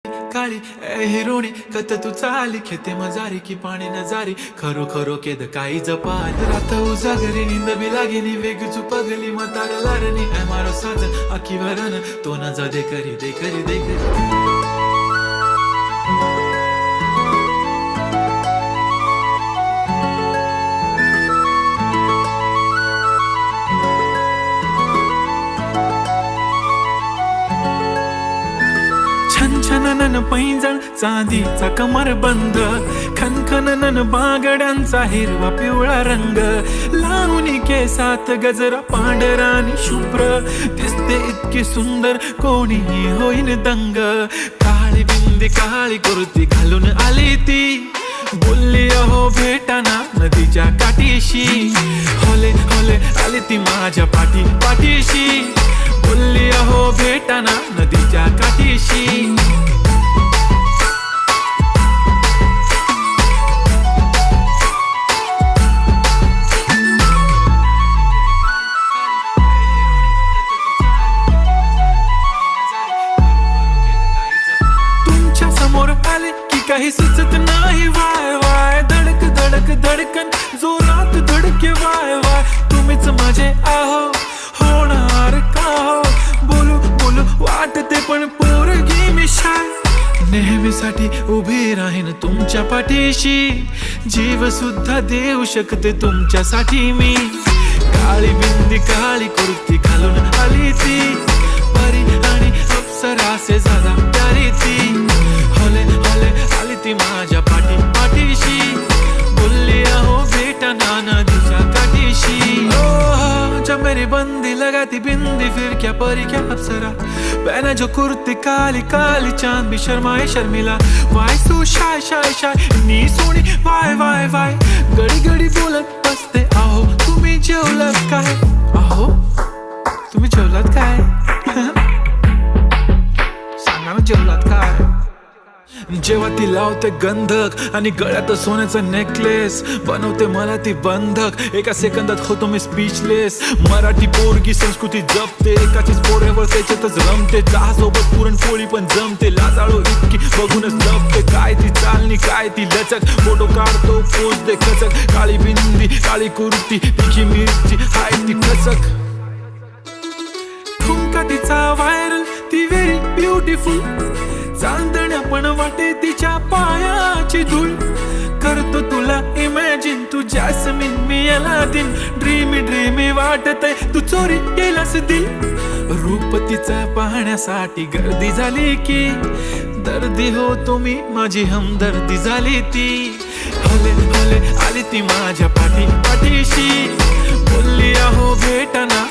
काळी ए हिरोणी कत तू चाली खेते मजारी की पाणी नजारी खरो खरो केद काही जपाल रात उजागरी नींद बी लागेनी वेग चुपगली म्हाताऱ्या लारणी ए मारो साज आखी वरण तो न जा दे करी दे करी दे करी छनछनन पैंजण चांदीचा कमर बंद खनखनन बागड्यांचा हिरवा पिवळा रंग लावणी केसात गजरा पांढरा आणि शुभ्र दिसते इतकी सुंदर कोणीही होईन दंग काळी बिंदी काळी कुर्ती घालून आली ती बोलली अहो भेटाना नदीच्या काठीशी होले होले आली ती माझ्या पाठीशी बोलली अहो भेटाना नदीच्या काठीशी तुमच्या समोर आले की काही सुचत नाही वाय वाय धडक धडक धडकन जोरात धडके वाय वाय तुम्हीच माझे आहो होणार का हो बोलू बोलू वाटते पण पोरगी मी शाय नेहमीसाठी उभी राहीन तुमच्या पाठीशी जीव सुद्धा देऊ शकते तुमच्यासाठी मी काळी बिंदी काळी कुर्ती घालून आली ती परी आणि अप्सरासे ज्यादा प्यारी ती होले होले आली ती माझ्या पाठीशी बोलली अहो भेटना नदीच्या काठीशी जब मेरी बंदी लगाती बिंदी फिर क्या परी क्या अप्सरा पहने जो कुर्ती काली काली चांद भी शर्माए शर्मिला why so shy shy shy नी सोनी वाय वाय वाय गडी गडी बोलत बसते अहो तुम्ही जेवलात काय अहो तुम्ही जेवलात काय सांगा ना जेवलात काय जेव्हा ती लावते गंधक आणि गळ्यात सोन्याचं नेकलेस बनवते मला ती बंधक एका सेकंदात होतो मी स्पीचलेस मराठी पोरगी संस्कृती जपते एकाचीच पोऱ्यावर त्याच्यातच रमते चहासोबत पुरणपोळी पण जमते लाजाळू इतकी बघूनच लपते काय ती चालणी काय ती लचक फोटो काढतो पोज दे खचक काळी बिंदी काळी कुर्ती तिखी मिरची हाय ती खचक ठुमका तिचा व्हायरल ती व्हेरी ब्युटिफुल चांदण्या पण वाटे तिच्या पायाची धूळ करतो तुला इमॅजिन तू जॅस्मिन मी अलादीन ड्रीमी ड्रीमी वाटतय तू चोरी केलास दिल रूप तिचं पाहण्यासाठी गर्दी झाली की दर्दी हो तुम्ही माझी हमदर्दी झाली ती होले होले आली ती माझ्या पाठीशी बोलली अहो भेटना